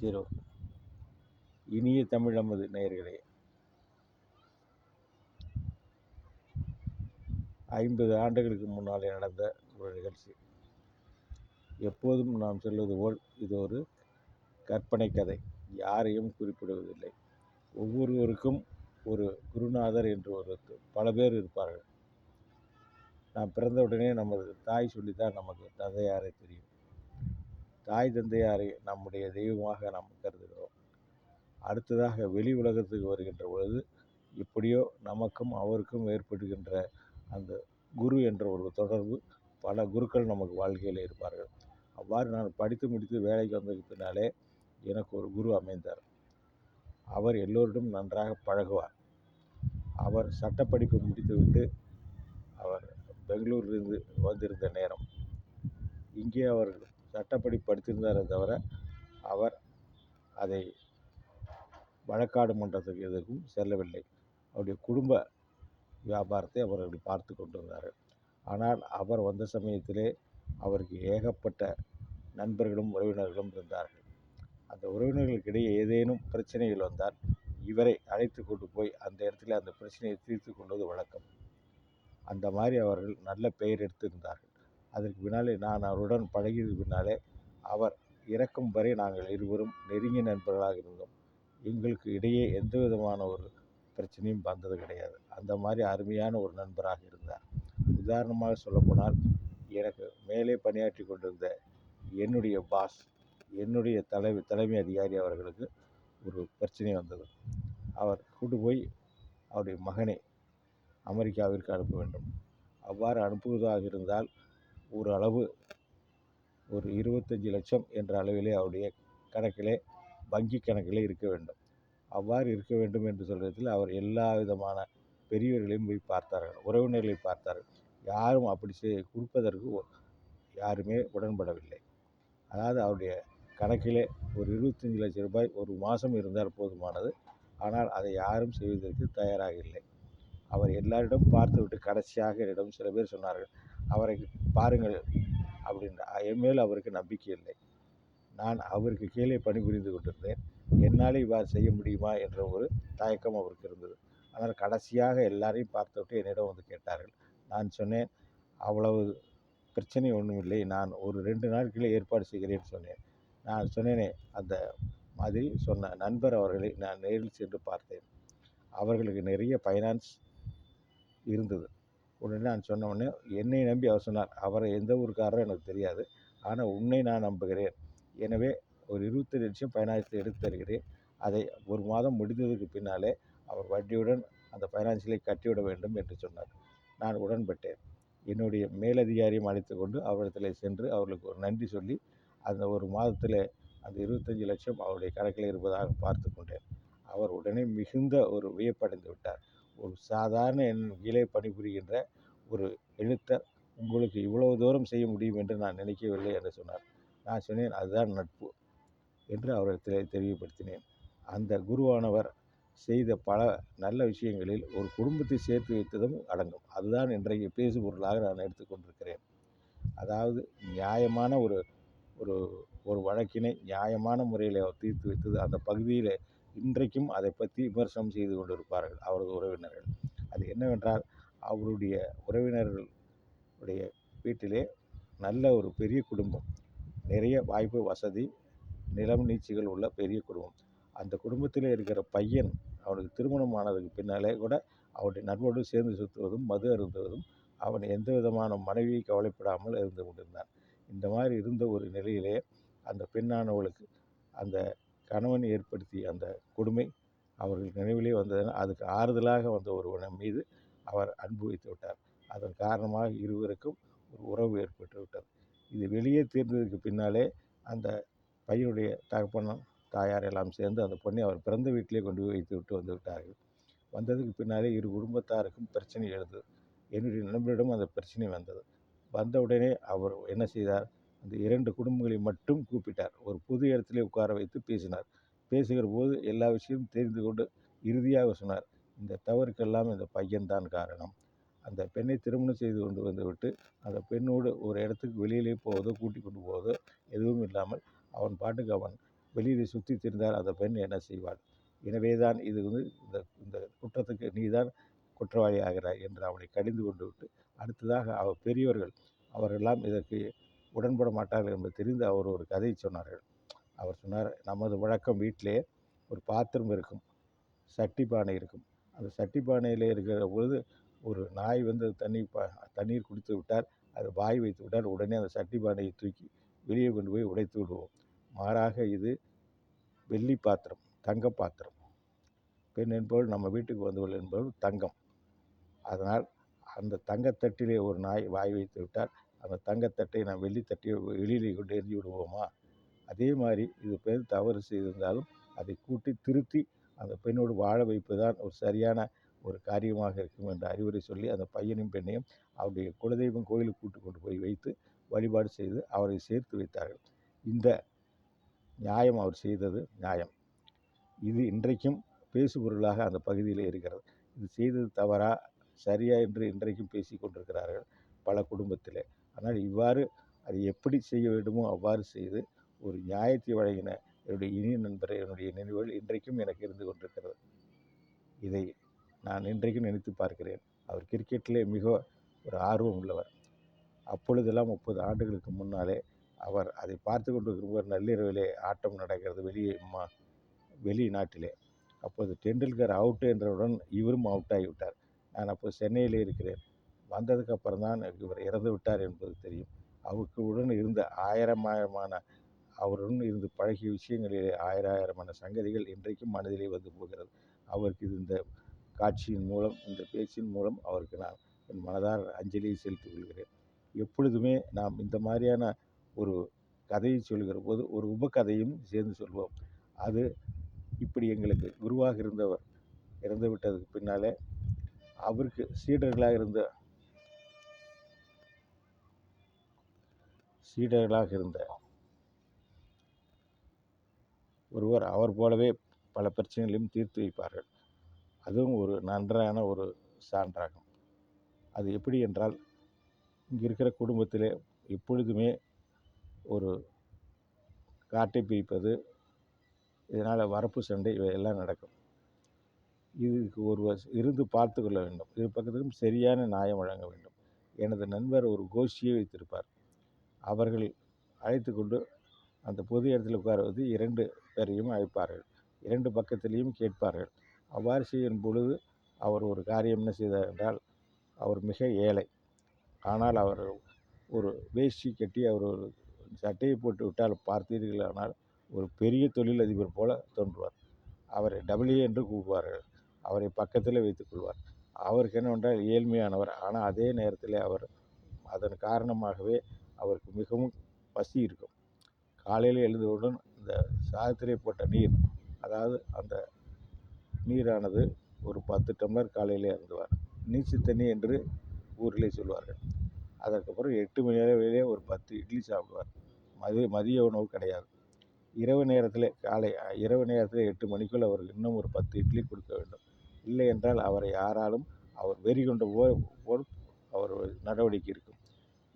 0. இனிய தமிழ் நமது நேயர்களே, 50 ஆண்டுகளுக்கு முன்னாலே நடந்த ஒரு நிகழ்ச்சி. எப்போதும் நாம் சொல்வது போல் இது ஒரு கற்பனை கதை, யாரையும் குறிப்பிடுவதில்லை. ஒவ்வொருவருக்கும் ஒரு குருநாதர் என்று பல பேர் இருப்பார்கள். நாம் பிறந்தவுடனே நமது தாய் சொல்லித்தான் நமக்கு தந்தையாரை தெரியும். தாய் தந்தையாரை நம்முடைய தெய்வமாக நாம் கருதுகிறோம். அடுத்ததாக வெளி உலகத்துக்கு வருகின்ற பொழுது இப்படியோ நமக்கும் அவருக்கும் ஏற்படுகின்ற அந்த குரு என்ற ஒரு தொடர்பு, பல குருக்கள் நமக்கு வாழ்க்கையில் இருப்பார்கள். அவ்வாறு நான் படித்து முடித்து வேலைக்கு வந்ததுக்கு பின்னாலே எனக்கு ஒரு குரு அமைந்தார். அவர் எல்லோரிடம் நன்றாக பழகுவார். அவர் சட்டப்படிப்பு முடித்துவிட்டு அவர் பெங்களூரிலிருந்து வந்திருந்த நேரம். இங்கே அவர் சட்டப்படிப்பு படித்திருந்தாரே தவிர அவர் அதை வழக்காடு மன்றத்துக்கு எதுக்கும் செல்லவில்லை. அவருடைய குடும்ப வியாபாரத்தை அவர்கள் பார்த்து கொண்டிருந்தார்கள். ஆனால் அவர் வந்த சமயத்திலே அவருக்கு ஏகப்பட்ட நண்பர்களும் உறவினர்களும் இருந்தார்கள். அந்த உறவினர்களுக்கிடையே ஏதேனும் பிரச்சனைகள் வந்தால் இவரை அழைத்து கொண்டு போய் அந்த இடத்துல அந்த பிரச்சனையை தீர்த்து கொள்வது வழக்கம். அந்த மாதிரி அவர்கள் நல்ல பெயர் எடுத்திருந்தார்கள். அதற்கு பின்னாலே நான் அவருடன் பழகியது பின்னாலே அவர் இறக்கும் வரை நாங்கள் இருவரும் நெருங்கிய நண்பர்களாக இருந்தோம். எங்களுக்கு இடையே எந்த விதமான ஒரு பிரச்சனையும் வந்தது கிடையாது. அந்த மாதிரி அருமையான ஒரு நண்பராக இருந்தார். உதாரணமாக சொல்லப்போனால், எனக்கு மேலே பணியாற்றி கொண்டிருந்த என்னுடைய பாஸ், என்னுடைய தலைமை அதிகாரி அவர்களுக்கு ஒரு பிரச்சனை வந்தது. அவர் கொண்டு போய் அவருடைய மகனை அமெரிக்காவிற்கு அனுப்ப வேண்டும். அவ்வாறு அனுப்புவதாக இருந்தால் ஒரு அளவு ஒரு 25 லட்சம் என்ற அளவிலே அவருடைய கணக்கிலே, வங்கி கணக்கிலே இருக்க வேண்டும். அவ்வாறு இருக்க வேண்டும் என்று சொல்வதில் அவர் எல்லா விதமான பெரியவர்களையும் போய் பார்த்தார்கள், உறவினர்களை பார்த்தார்கள். யாரும் அப்படி கொடுப்பதற்கு யாருமே உடன்படவில்லை. அதாவது அவருடைய கணக்கிலே ஒரு 25 லட்சம் ரூபாய் ஒரு மாதம் இருந்தால் போதுமானது. ஆனால் அதை யாரும் செய்வதற்கு தயாராக இல்லை. அவர் எல்லாரிடம் பார்த்துவிட்டு கடைசியாக என்னிடம் சில பேர் சொன்னார்கள், அவரை பாருங்கள் அப்படின்ற. என் மேல் அவருக்கு நம்பிக்கை இல்லை. நான் அவருக்கு கீழே பணிபுரிந்து கொண்டிருந்தேன். என்னால் இவ்வாறு செய்ய முடியுமா என்ற ஒரு தயக்கம் அவருக்கு இருந்தது. ஆனால் கடைசியாக எல்லாரையும் பார்த்துவிட்டு என்னிடம் வந்து கேட்டார்கள். நான் சொன்னேன், அவ்வளவு பிரச்சனை ஒன்றும் இல்லை, நான் ஒரு 2 நாட்களே ஏற்பாடு செய்கிறேன் சொன்னேன். நான் சொன்னேனே, அந்த மாதிரி சொன்ன நண்பர் அவர்களை நான் நேரில் சென்று பார்த்தேன். அவர்களுக்கு நிறைய ஃபைனான்ஸ் இருந்தது. உடனே நான் சொன்ன உடனே என்னை நம்பி அவர் சொன்னார், அவரை எந்த ஊருக்காரரோ எனக்கு தெரியாது, ஆனால் உன்னை நான் நம்புகிறேன். எனவே ஒரு 25 லட்சம் ஃபைனான்ஸை எடுத்து தருகிறேன். அதை ஒரு மாதம் முடிந்ததுக்கு பின்னாலே அவர் வட்டியுடன் அந்த ஃபைனான்ஸிலை கட்டிவிட வேண்டும் என்று சொன்னார். நான் உடன்பட்டேன். என்னுடைய மேலதிகாரியும் அழைத்து கொண்டு அவரிடத்தில் சென்று அவர்களுக்கு ஒரு நன்றி சொல்லி அந்த ஒரு மாதத்தில் அந்த 25 லட்சம் அவருடைய கணக்கில் இருப்பதாக பார்த்து கொண்டேன். அவர் உடனே மிகுந்த ஒரு வியப்படைந்து விட்டார். ஒரு சாதாரண என் கீழே பணிபுரிகின்ற ஒரு எழுத்தர் உங்களுக்கு இவ்வளவு தூரம் செய்ய முடியும் என்று நான் நினைக்கவில்லை என்று சொன்னார். நான் சொன்னேன், அதுதான் நட்பு என்று அவரிடத்தில் தெளிவுபடுத்தினேன். அந்த குருவானவர் செய்த பல நல்ல விஷயங்களில் ஒரு குடும்பத்தை சேர்த்து வைத்ததும் அடங்கும். அதுதான் இன்றைக்கு பேசு பொருளாக நான் எடுத்துக்கொண்டிருக்கிறேன். அதாவது நியாயமான ஒரு ஒரு ஒரு வழக்கினை நியாயமான முறையில் அவர் தீர்த்து வைத்தது. அந்த பகுதியில் இன்றைக்கும் அதை பற்றி விமர்சனம் செய்து கொண்டிருப்பார்கள் அவரது உறவினர்கள். அது என்னவென்றால், அவருடைய உறவினர்களுடைய வீட்டிலே நல்ல ஒரு பெரிய குடும்பம், நிறைய வாய்ப்பு வசதி, நிலம் நீச்சிகள் உள்ள பெரிய குடும்பம். அந்த குடும்பத்தில் இருக்கிற பையன் அவனுக்கு திருமணம் ஆனதுக்கு பின்னாலே கூட அவருடைய நண்பரோடு சேர்ந்து சுற்றுவதும் மது அருந்துவதும், அவன் எந்த விதமான மனைவியை கவலைப்படாமல் இருந்து கொண்டிருந்தான். இந்த மாதிரி இருந்த ஒரு நிலையிலே அந்த பெண்ணானவளுக்கு அந்த கணவன் ஏற்படுத்திய அந்த கொடுமை அவர்கள் நினைவிலே வந்ததனால் அதுக்கு ஆறுதலாக வந்த ஒருவன் மீது அவர் அன்பு வைத்து விட்டார். அதன் காரணமாக இருவருக்கும் ஒரு உறவு ஏற்பட்டு விட்டது. இது வெளியே தீர்ந்ததுக்கு பின்னாலே அந்த பையனுடைய தகப்பனும் தாயார் எல்லாம் சேர்ந்து அந்த பொண்ணை அவர் பிறந்த வீட்டிலே கொண்டு போய் வைத்து விட்டு வந்து விட்டார்கள். வந்ததுக்கு பின்னாலே இரு குடும்பத்தாருக்கும் பிரச்சனை எழுந்தது. என்னுடைய நண்பரிடம் அந்த பிரச்சனை வந்தது. வந்தவுடனே அவர் என்ன செய்தார், அந்த 2 குடும்பங்களை மட்டும் கூப்பிட்டார். ஒரு பொது இடத்திலே உட்கார வைத்து பேசினார். பேசுகிற போது எல்லா விஷயமும் தெரிந்து கொண்டு இறுதியாக சொன்னார், இந்த தவறுக்கெல்லாம் இந்த பையன்தான் காரணம். அந்த பெண்ணை திருமணம் செய்து கொண்டு வந்துவிட்டு அந்த பெண்ணோடு ஒரு இடத்துக்கு வெளியிலே போவதோ கூட்டி கொண்டு போவதோ எதுவும் இல்லாமல் அவன் பாட்டுக்கு அவன் வெளியில் சுற்றி திரிந்தால் அந்த பெண் என்ன செய்வாள்? எனவே தான் இது இந்த இந்த குற்றத்துக்கு நீதான் குற்றவாளி ஆகிறாய் என்று அவனை கடிந்து கொண்டு விட்டு, அடுத்ததாக பெரியவர்கள் அவரெல்லாம் இதற்கு உடன்பட மாட்டார்கள் என்பது தெரிந்து அவர் ஒரு கதை சொன்னார்கள். அவர் சொன்னார், நமது வழக்கம் வீட்டிலே ஒரு பாத்திரம் இருக்கும், சட்டி பானை இருக்கும். அந்த சட்டி பானையில் இருக்கிற பொழுது ஒரு நாய் வந்து தண்ணீர் குடித்து விட்டால், அது வாய் வைத்து விட்டால் உடனே அந்த சட்டி பானையை தூக்கி வெளியே கொண்டு போய் உடைத்து விடுவோம். மாறாக இது வெள்ளி பாத்திரம், தங்க பாத்திரம். பெண் என்பவள் நம்ம வீட்டுக்கு வந்தவள் என்பவள் தங்கம். அதனால் அந்த தங்கத்தட்டிலே ஒரு நாய் வாய் வைத்து விட்டால் அந்த தங்கத்தட்டை நாம் வெள்ளித்தட்டை வெளியிலே கொண்டு எரிஞ்சு விடுவோமா? அதே மாதிரி இது பெண் தவறு செய்திருந்தாலும் அதை கூட்டி திருத்தி அந்த பெண்ணோடு வாழ வைப்பதுதான் ஒரு சரியான ஒரு காரியமாக இருக்கும் என்ற அறிவுரை சொல்லி அந்த பையனையும் பெண்ணையும் அவருடைய குலதெய்வம் கோயிலுக்கு கூட்டு கொண்டு போய் வைத்து வழிபாடு செய்து அவரை சேர்த்து வைத்தார்கள். இந்த நியாயம் அவர் செய்தது நியாயம். இது இன்றைக்கும் பேசுபொருளாக அந்த பகுதியில் இருக்கிறது. இது செய்தது தவறா சரியா என்று இன்றைக்கும் பேசி கொண்டிருக்கிறார்கள் பல குடும்பத்தில். ஆனால் இவ்வாறு அதை எப்படி செய்ய வேண்டுமோ அவ்வாறு செய்து ஒரு நியாயத்தை வழங்கின என்னுடைய இனிய நண்பரை என்னுடைய நினைவுகள் இன்றைக்கும் எனக்கு இருந்து கொண்டிருக்கிறது. இதை நான் இன்றைக்கும் நினைத்து பார்க்கிறேன். அவர் கிரிக்கெட்டிலே மிக ஒரு ஆர்வம் உள்ளவர். அப்பொழுதெல்லாம் 30 ஆண்டுகளுக்கு முன்னாலே அவர் அதை பார்த்து கொண்டிருக்கிற நள்ளிரவிலே ஆட்டம் நடக்கிறது வெளிநாட்டிலே. அப்போது டெண்டுல்கர் அவுட் என்றவுடன் இவரும் அவுட் ஆகிவிட்டார். நான் அப்போது சென்னையிலே இருக்கிறேன். வந்ததுக்கு அப்புறம் தான் இவர் இறந்து விட்டார் என்பது தெரியும். அவருக்கு உடன் இருந்த ஆயிரமான அவருடன் இருந்து பழகிய விஷயங்களிலே ஆயிரமான சங்கதிகள் இன்றைக்கும் மனதிலே வந்து போகிறது. அவருக்கு இந்த காட்சியின் மூலம், இந்த பேச்சின் மூலம் அவருக்கு நான் என் மனதார அஞ்சலியை செலுத்திக் கொள்கிறேன். எப்பொழுதுமே நாம் இந்த மாதிரியான ஒரு கதையை சொல்கிற போது ஒரு உபகதையும் சேர்ந்து சொல்வோம். அது இப்படி எங்களுக்கு குருவாக இருந்தவர் இறந்து விட்டதுக்கு பின்னாலே அவருக்கு சீடர்களாக இருந்த ஒருவர் அவர் போலவே பல பிரச்சனைகளையும் தீர்த்து வைப்பார்கள். அதுவும் ஒரு நன்றான ஒரு சான்றாகும். அது எப்படி என்றால், இங்கே இருக்கிற குடும்பத்திலே எப்பொழுதுமே ஒரு காட்டை பிரிப்பது, இதனால் வரப்பு சண்டை இவையெல்லாம் நடக்கும். இதுக்கு ஒருவர் இருந்து பார்த்து கொள்ள வேண்டும். இது பக்கத்துக்கும் சரியான நியாயம் வழங்க வேண்டும். எனது நண்பர் ஒரு கோஷ்டியை வைத்திருப்பார். அவர்கள் அழைத்து கொண்டு அந்த பொது இடத்தில் உட்காருவது 2 பேரையும் அழைப்பார்கள். 2 பக்கத்திலையும் கேட்பார்கள். அவ்வாறு செய்யும் பொழுது அவர் ஒரு காரியம் என்ன செய்தார் என்றால், அவர் மிக ஏழை. ஆனால் அவர் ஒரு வேஷ்டி கட்டி அவர் ஒரு சட்டையை போட்டு விட்டால் பார்த்தீர்களானால் ஒரு பெரிய தொழிலதிபர் போல தோன்றுவார். அவரை டபிள்யூ என்று கூப்பிடுவார்கள். அவரை பக்கத்தில் வைத்துக் கொள்வார். அவருக்கு என்னவென்றால் ஏழ்மையானவர். ஆனால் அதே நேரத்தில் அவர் அதன் காரணமாகவே அவருக்கு மிகவும் பசி இருக்கும். காலையில் எழுந்தவுடன் இந்த சாதத்திலே போட்ட நீர், அதாவது அந்த நீரானது ஒரு 10 டம்ளர் காலையிலே அருந்துவார். நீச்சு தண்ணி என்று ஊரிலே சொல்வார்கள். அதற்கப்புறம் 8 மணி அளவிலே ஒரு 10 இட்லி சாப்பிடுவார். மதிய உணவு கிடையாது. இரவு நேரத்தில் 8 மணிக்குள் அவருக்கு இன்னும் ஒரு 10 இட்லி கொடுக்க வேண்டும். இல்லை என்றால் அவரை யாராலும் அவர் வெறி கொண்ட போல் அவர் நடவடிக்கை இருக்கும்.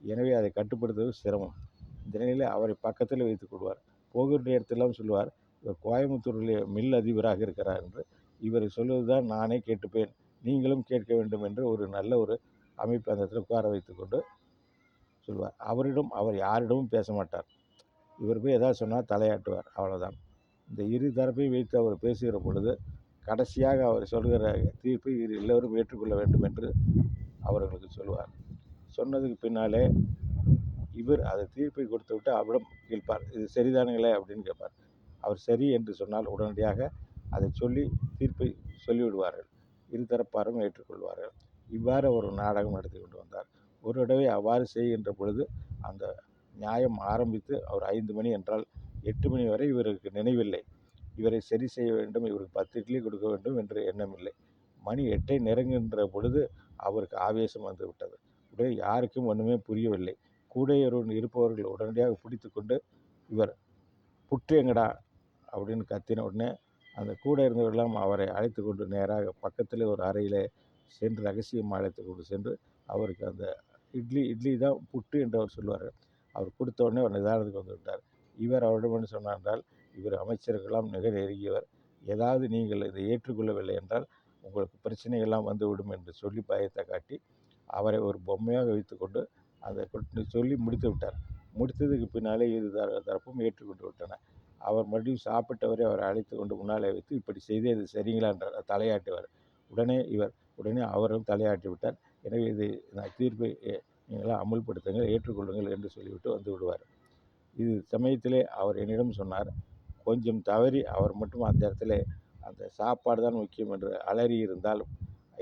எனவே அதை கட்டுப்படுத்துவது சிரமம். இந்த நிலையில் அவரை பக்கத்தில் வைத்துக் கொள்வார். போகிற நேரத்திலாம் சொல்லுவார், இவர் கோயம்புத்தூரிலே மில் அதிபராக இருக்கிறார் என்று. இவர் சொல்வது தான் நானே கேட்டுப்பேன், நீங்களும் கேட்க வேண்டும் என்று ஒரு நல்ல ஒரு அமைப்பு அந்த இடத்துல உட்கார வைத்து கொண்டு சொல்வார். அவர் யாரிடமும் பேச மாட்டார். இவர் போய் எதாவது சொன்னால் தலையாட்டுவார், அவ்வளோதான். இந்த இரு தரப்பையும் வைத்து அவர் பேசுகிற பொழுது கடைசியாக அவர் சொல்கிற தீர்ப்பை எல்லோரும் ஏற்றுக்கொள்ள வேண்டும் என்று அவர்களுக்கு சொல்வார். சொன்னதுக்கு பின்னாலே இவர் அதை தீர்ப்பை கொடுத்து விட்டு அவரிடம் கேட்பார், இது சரிதானுங்களே அப்படின்னு கேட்பார். அவர் சரி என்று சொன்னால் உடனடியாக அதை சொல்லி தீர்ப்பை சொல்லிவிடுவார்கள். இருதரப்பாரும் ஏற்றுக்கொள்வார்கள். இவ்வாறு ஒரு நாடகம் நடத்தி கொண்டு வந்தார். ஒரு தடவை அவ்வாறு செய்கின்ற பொழுது அந்த நியாயம் ஆரம்பித்து அவர் 5 மணி என்றால் 8 மணி வரை இவருக்கு நினைவில்லை. இவரை சரி செய்ய வேண்டும், இவருக்கு 10 இட்லி கொடுக்க வேண்டும் என்று எண்ணமில்லை. மணி 8 நெருங்குகின்ற பொழுது அவருக்கு ஆவேசம் வந்து விட்டது. உடனே யாருக்கும் ஒன்றுமே புரியவில்லை. கூட இருப்பவர்கள் உடனடியாக பிடித்து கொண்டு, இவர் புற்று எங்கடா அப்படின்னு கத்தின உடனே அந்த கூட இருந்தவர்களெல்லாம் அவரை அழைத்து கொண்டு நேராக பக்கத்தில் ஒரு அறையில் சென்று ரகசியமாக அழைத்து கொண்டு சென்று அவருக்கு அந்த இட்லி தான் புட்டு என்று அவர் சொல்வார்கள். அவர் கொடுத்த உடனே அவர் நிதானத்துக்கு வந்து விட்டார். இவர் அவரிடம் என்ன சொன்னார் என்றால், இவர் அமைச்சர்களெல்லாம் மிக நெருங்கியவர், ஏதாவது நீங்கள் இதை ஏற்றுக்கொள்ளவில்லை என்றால் உங்களுக்கு பிரச்சனைகள்லாம் வந்துவிடும் என்று சொல்லி பயத்தை காட்டி அவரை ஒரு பொம்மையாக வைத்துக்கொண்டு அதை சொல்லி முடித்து விட்டார். முடித்ததுக்கு பின்னாலே இரு தரப்பும் ஏற்றுக்கொண்டு விட்டன. அவர் மறுபடியும் சாப்பிட்டவரை அவரை அழைத்து கொண்டு முன்னாலே வைத்து, இப்படி செய்தே இது சரிங்களா என்றார். தலையாட்டுவார். உடனே அவரும் தலையாட்டி விட்டார். எனவே இது தீர்ப்பை நீங்களாம் அமுல்படுத்துங்கள், ஏற்றுக்கொள்ளுங்கள் என்று சொல்லிவிட்டு வந்து விடுவார். இது சமயத்திலே அவர் என்னிடம் சொன்னார், கொஞ்சம் தவறி அவர் மட்டும் அந்த இடத்துல அந்த சாப்பாடு தான் முக்கியம் என்று அலறி இருந்தாலும்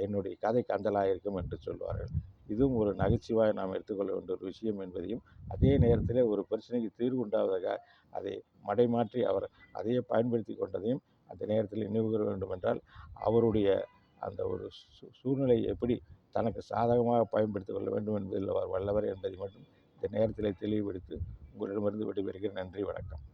என்னுடைய கதை கந்தலாயிருக்கும் என்று சொல்வார்கள். இதுவும் ஒரு நகைச்சுவையாக நாம் எடுத்துக்கொள்ள வேண்டிய ஒரு விஷயம் என்பதையும், அதே நேரத்திலே ஒரு பிரச்சனைக்கு தீர்வு உண்டாவதாக அதை மடைமாற்றி அவர் அதையே பயன்படுத்தி கொண்டதையும் அந்த நேரத்தில் நினைவு கூற வேண்டும் என்றால், அவருடைய அந்த ஒரு சூழ்நிலை எப்படி தனக்கு சாதகமாக பயன்படுத்திக் கொள்ள வேண்டும் என்பதில் அவர் வல்லவர் என்பதை மட்டும் இந்த நேரத்தில் தெளிவுபடுத்தி உங்களிடமிருந்து விடைபெறுகிறேன். நன்றி, வணக்கம்.